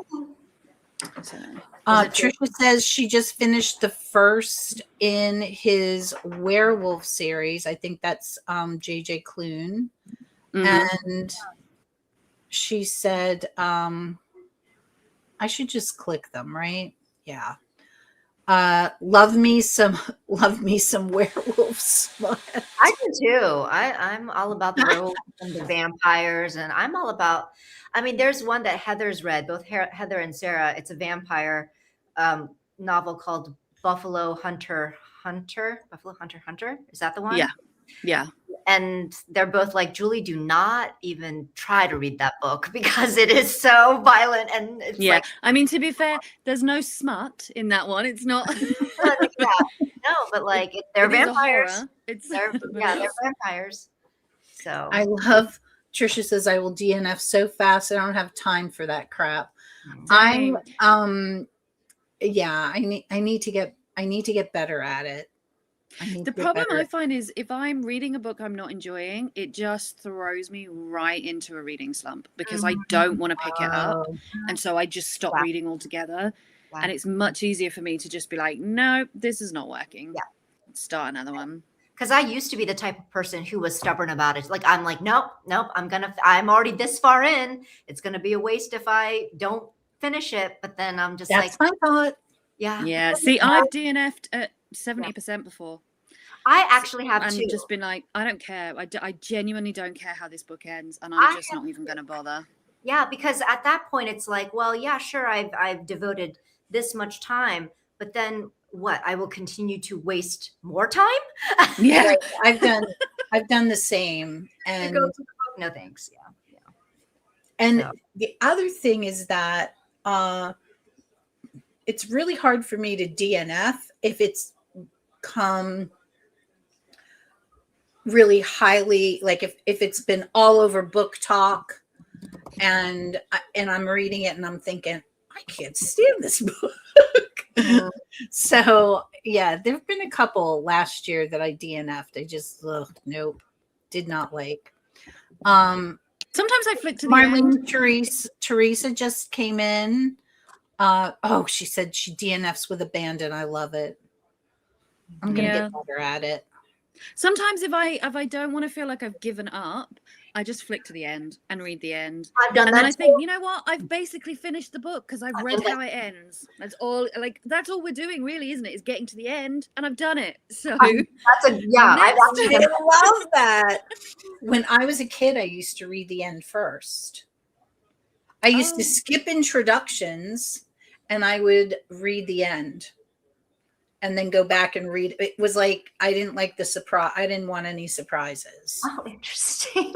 Okay. So. Trisha says she just finished the first in his werewolf series. I think that's JJ Klune. And she said I should just click them, right? Yeah. Love me some werewolves. I do too. I'm all about the werewolves and the vampires, and I'm all about. I mean, there's one that Heather's read, both Heather and Sarah. It's a vampire novel called Buffalo Hunter. Is that the one? Yeah. And they're both like, Julie, do not even try to read that book because it is so violent. And it's like, I mean, to be fair, there's no smut in that one. It's not. No, but like they're vampires. They're vampires. So I love. Trisha says I will DNF so fast. I don't have time for that crap. I need to get better at it. The problem I find is if I'm reading a book I'm not enjoying, it just throws me right into a reading slump because I don't want to pick it up. And so I just stop reading altogether. Wow. And it's much easier for me to just be like, no, this is not working. Yeah. Start another one. Because I used to be the type of person who was stubborn about it. Like, I'm like, nope, I'm already this far in. It's going to be a waste if I don't finish it. But then I'm just that's my thought. Yeah. Yeah. See, I've DNF'd at 70% before. I actually have too. And just been like, I don't care. I genuinely don't care how this book ends. And I'm just not even going to bother. Yeah. Because at that point, it's like, well, yeah, sure. I've devoted this much time, but then what? I will continue to waste more time. Yeah. Right. I've done the same. And go to the book. No thanks. Yeah. And the other thing is that it's really hard for me to DNF if it's come really highly, like if it's been all over Book Talk and I'm reading it and I'm thinking, I can't stand this book. So yeah, there have been a couple last year that I DNF'd. I just nope, did not like. Sometimes I flick to the end. Marlene Teresa just came in. She said she DNFs with abandon. I love it. I'm gonna get better at it. Sometimes if I don't want to feel like I've given up, I just flick to the end and read the end. I've done and that. Then I think, you know what? I've basically finished the book because I've read how it ends. That's all. Like that's all we're doing, really, isn't it? Is getting to the end, and I've done it. So that's a I love that. When I was a kid, I used to read the end first. I used to skip introductions, and I would read the end. And then go back and read. It was like I didn't like the surprise. I didn't want any surprises. Oh, interesting.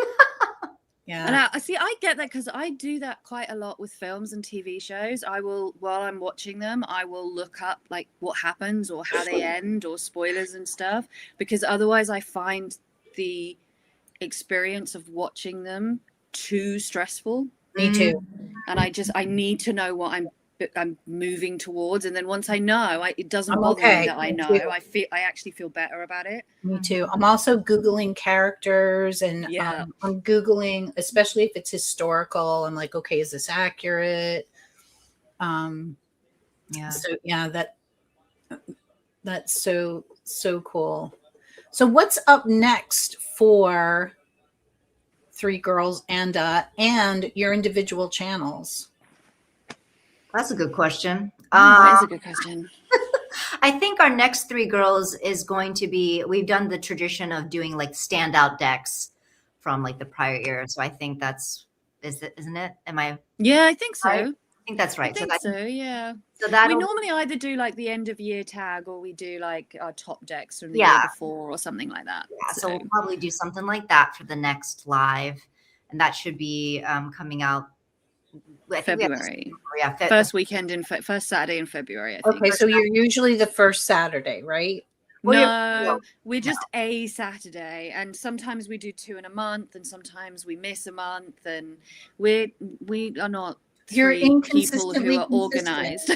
Yeah. And I get that because I do that quite a lot with films and TV shows. I will, while I'm watching them, I will look up like what happens or how they end or spoilers and stuff, because otherwise I find the experience of watching them too stressful. Me too. And I need to know what I'm moving towards, and then once I know, it doesn't bother me that I know. I actually feel better about it. Me too. I'm also Googling characters, and I'm Googling, especially if it's historical. I'm like, okay, is this accurate? So yeah, that's so cool. So what's up next for Three Girls and your individual channels? That's a good question. That is a good question. I think our next Three Girls is going to be, we've done the tradition of doing like standout decks from like the prior year. So I think isn't it? Am I? Yeah, I think so. Right? I think that's right. Yeah. So that we normally either do like the end of year tag, or we do like our top decks from the year before or something like that. Yeah, so we'll probably do something like that for the next live. And that should be coming out February. First weekend first Saturday in February, I think. Okay, so you're usually the first Saturday, right? No, we're just a Saturday, and sometimes we do 2 in a month, and sometimes we miss a month, and we are not people who are organized.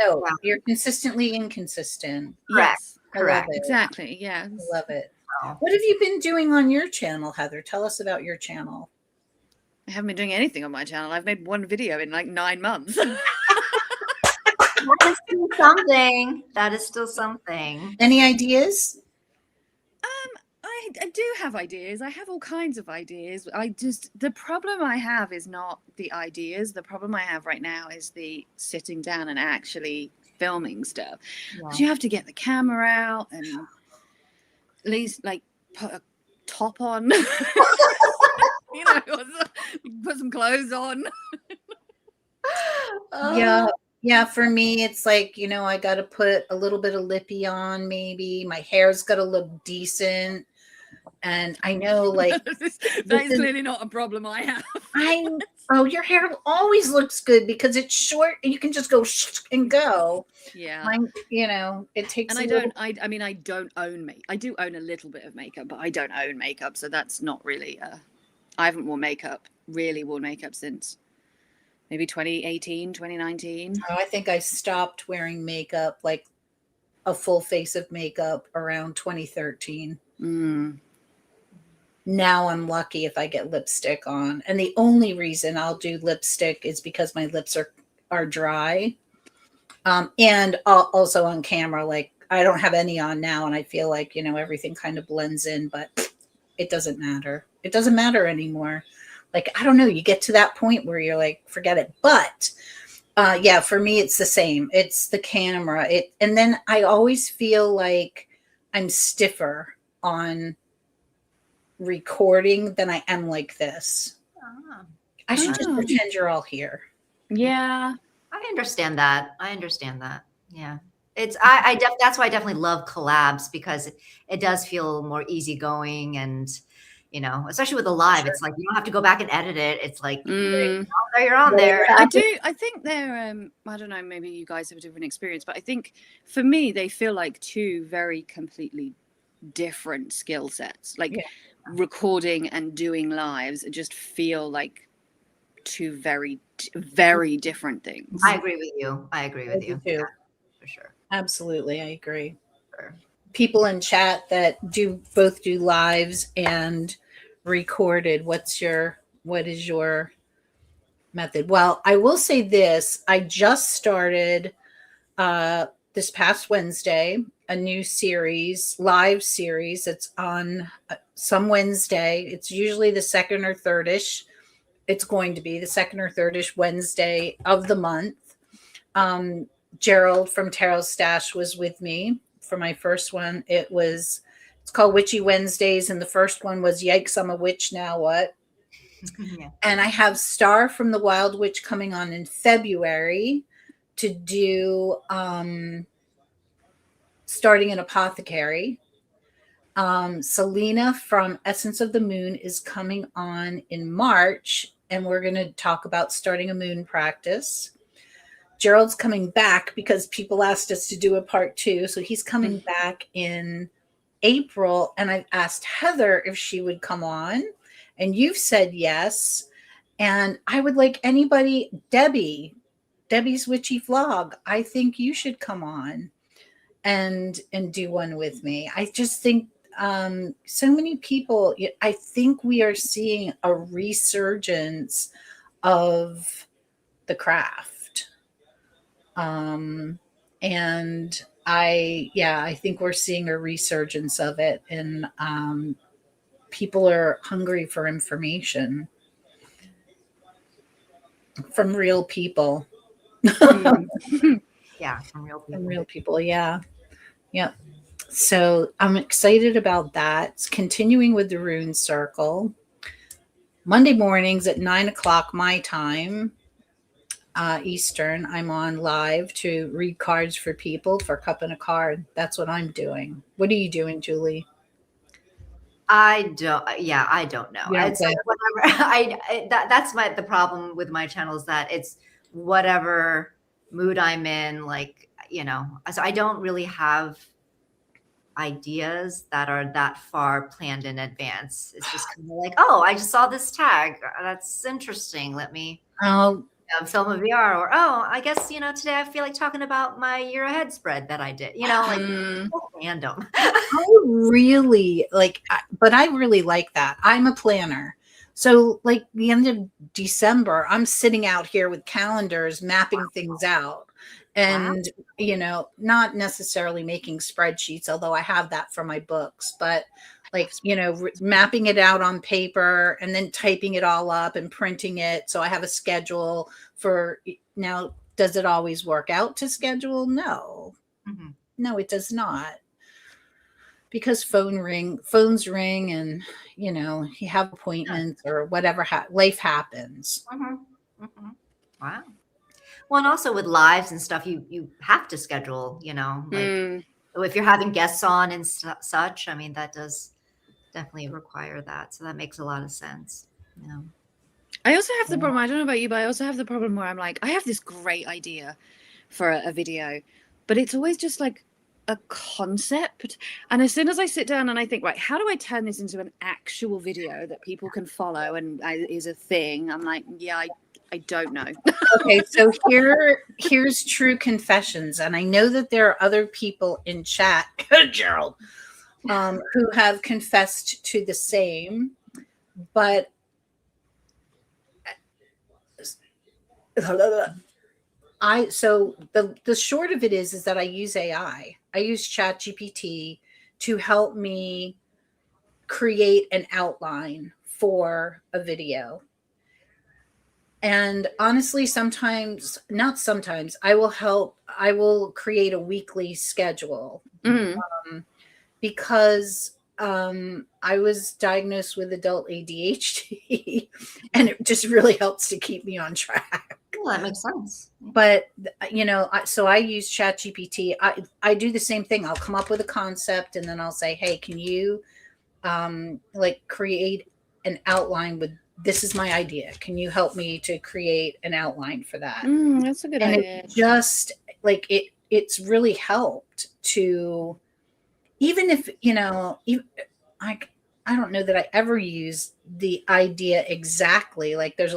No, you're consistently inconsistent. Yes, correct. Exactly. Yeah, I love it. What have you been doing on your channel, Heather? Tell us about your channel. I haven't been doing anything on my channel. I've made one video in like 9 months. That is still something. That is still something. Any ideas? I do have ideas. I have all kinds of ideas. The problem I have is not the ideas. The problem I have right now is the sitting down and actually filming stuff. Because you have to get the camera out and at least like put a top on. Put some clothes on. Yeah, for me it's like, I got to put a little bit of lippy on, maybe my hair's got to look decent, and I know like that is clearly not a problem I have. Your hair always looks good because it's short and you can just go and go. Yeah. It takes. And I don't own makeup. I do own a little bit of makeup, but I don't own makeup, so that's not really I haven't worn makeup since maybe 2018, 2019. I think I stopped wearing makeup, like a full face of makeup, around 2013. Now I'm lucky if I get lipstick on. And the only reason I'll do lipstick is because my lips are dry. And also on camera, like I don't have any on now. And I feel like, everything kind of blends in, but it doesn't matter. It doesn't matter anymore. Like, I don't know, you get to that point where you're like, forget it. But for me, it's the same. It's the camera. And then I always feel like I'm stiffer on recording than I am like this. I should just pretend you're all here. Yeah. I understand that. Yeah. That's why I definitely love collabs, because it does feel more easygoing, and especially with the live, it's like you don't have to go back and edit it. It's like you're on there. I think they're I don't know, maybe you guys have a different experience, but I think for me they feel like two very completely different skill sets. Like recording and doing lives just feel like two very, very different things. I agree with you. I agree with you. do too. Yeah, for sure. Absolutely, I agree. Sure. People in chat that both do lives and recorded. What is your method? Well, I will say this. I just started this past Wednesday a new live series. It's on some Wednesday. It's usually the second or third-ish. It's going to be the second or third-ish Wednesday of the month. Gerald from Tarot Stash was with me for my first one. It's called Witchy Wednesdays, and the first one was Yikes, I'm a Witch, Now What? Yeah. And I have Star from the Wild Witch coming on in February to do Starting an Apothecary. Selena from Essence of the Moon is coming on in March, and we're going to talk about starting a moon practice. Gerald's coming back because people asked us to do a part 2. So he's coming back in April. And I've asked Heather if she would come on. And you've said yes. And I would like anybody, Debbie's Witchy Vlog. I think you should come on and do one with me. I just think so many people, I think we are seeing a resurgence of the craft. And I think we're seeing a resurgence of it, and people are hungry for information from real people. Yeah, from real people. From real people, yeah. Yep. So I'm excited about that. It's continuing with the Rune Circle. Monday mornings at 9:00 my time. Eastern, I'm on live to read cards for people for Cup and a Card. That's what I'm doing. What are you doing, Julie? I don't know. Yeah, It's like whatever. That's the problem with my channel is that it's whatever mood I'm in, like, so I don't really have ideas that are that far planned in advance. It's just kind of like, oh, I just saw this tag. That's interesting. Let me film a VR, or I guess today I feel like talking about my year ahead spread that I did. Like random. I really but I really like that. I'm a planner. So like the end of December, I'm sitting out here with calendars, mapping things out. And, not necessarily making spreadsheets, although I have that for my books, but mapping it out on paper and then typing it all up and printing it. So I have a schedule for now. Does it always work out to schedule? No, No, it does not. Because phones ring and, you have appointments or whatever, life happens. Wow. Well, and also with lives and stuff, you have to schedule, if you're having guests on and such, I mean, that does definitely require that. So that makes a lot of sense. I also have the problem, I don't know about you, but I also have the problem where I'm like, I have this great idea for a video, but it's always just like a concept. And as soon as I sit down and I think, right, how do I turn this into an actual video that people can follow and is a thing? I'm like, yeah, I don't know. Okay, so here's true confessions, and I know that there are other people in chat, Gerald, who have confessed to the same, but the short of it is that I use AI. I use ChatGPT to help me create an outline for a video. And honestly, not sometimes, I will create a weekly schedule because I was diagnosed with adult ADHD and it just really helps to keep me on track. Well, that makes sense. But, so I use ChatGPT. I do the same thing. I'll come up with a concept and then I'll say, hey, can you create an outline with, this is my idea. Can you help me to create an outline for that? That's a good idea. It just it's really helped to, even if, I don't know that I ever use the idea exactly. Like there's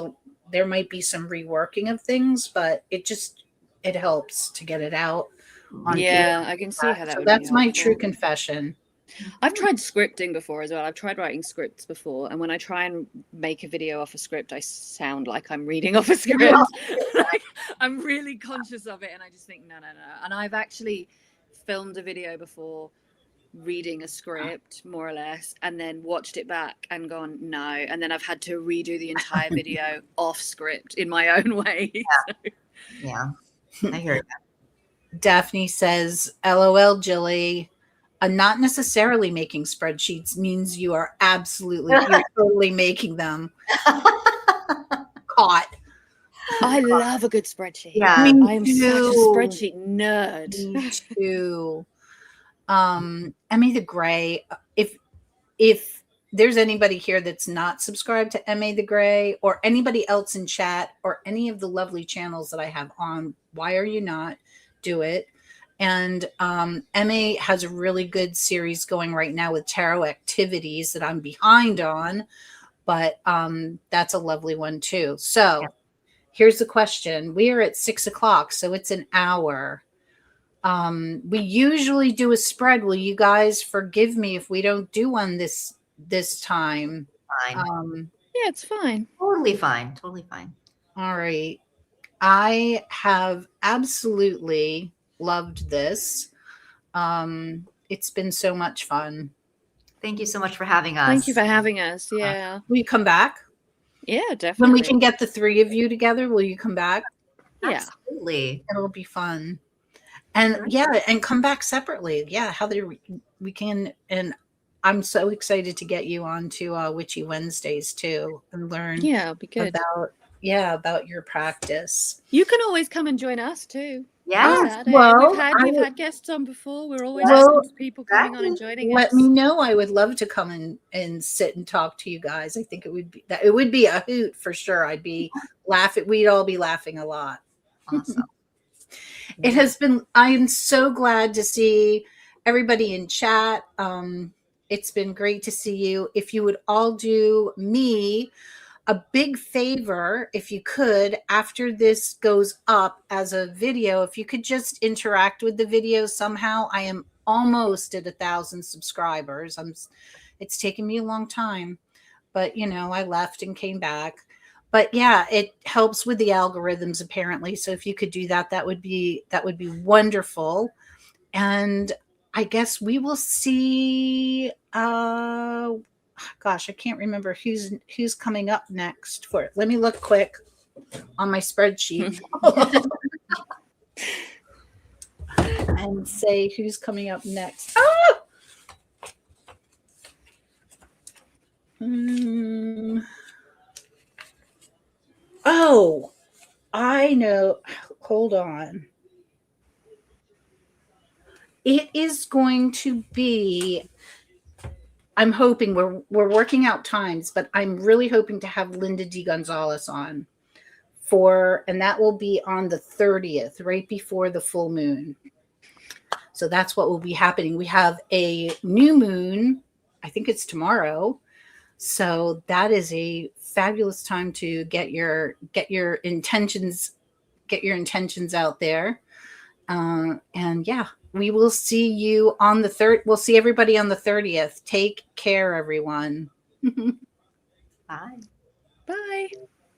there might be some reworking of things, but it helps to get it out on Yeah, paper. I can see how that So would be that's my true helpful. confession. I've tried scripting before as well. I've tried writing scripts before, and when I try and make a video off a script, I sound like I'm reading off a script. Like, I'm really conscious of it, and I just think no. And I've actually filmed a video before reading a script more or less, and then watched it back and gone no, and then I've had to redo the entire video off script in my own way. Yeah, I hear that. Daphne says, LOL, Jilly. Not necessarily making spreadsheets means you're totally making them. Caught. I love a good spreadsheet. Yeah, I'm such a spreadsheet nerd. Me too. Emmy the Gray. If there's anybody here that's not subscribed to Emmy the Gray, or anybody else in chat, or any of the lovely channels that I have on, why are you not? Do it. And Emmy has a really good series going right now with tarot activities that I'm behind on, but that's a lovely one too. So here's the question. We are at 6 o'clock, so it's an hour. We usually do a spread. Will you guys forgive me if we don't do one this time? Fine. Yeah, it's fine. Totally fine. Totally fine. All right. I have absolutely loved this. It's been so much fun. Thank you so much for having us. Thank you for having us. Yeah. Will you come back? Yeah, definitely. When we can get the three of you together, will you come back? Yeah. Absolutely. It'll be fun. And and come back separately. Yeah, Heather, we can. And I'm so excited to get you on to Witchy Wednesdays too, and learn it'll be good. about your practice. You can always come and join us too. Yeah. Well, we've had guests on before. We're always open to people coming on and joining us. Let me know. I would love to come and sit and talk to you guys. I think it would be a hoot for sure. I'd be laughing. We'd all be laughing a lot. Awesome. It has been, I am so glad to see everybody in chat. It's been great to see you. If you would all do me a big favor, if you could, after this goes up as a video, if you could just interact with the video somehow. I am almost at 1,000 subscribers. It's taken me a long time, but I left and came back. But yeah, it helps with the algorithms apparently. So if you could do that, that would be wonderful. And I guess we will see. Gosh, I can't remember who's coming up next for it. Let me look quick on my spreadsheet and say who's coming up next. Oh, I know. Hold on. It is going to be, I'm hoping we're working out times, but I'm really hoping to have Linda D. Gonzalez on and that will be on the 30th, right before the full moon. So that's what will be happening. We have a new moon. I think it's tomorrow. So that is a fabulous time to get your intentions out there. And yeah, we will see you on the third. We'll see everybody on the 30th. Take care, everyone. Bye. Bye.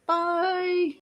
Bye.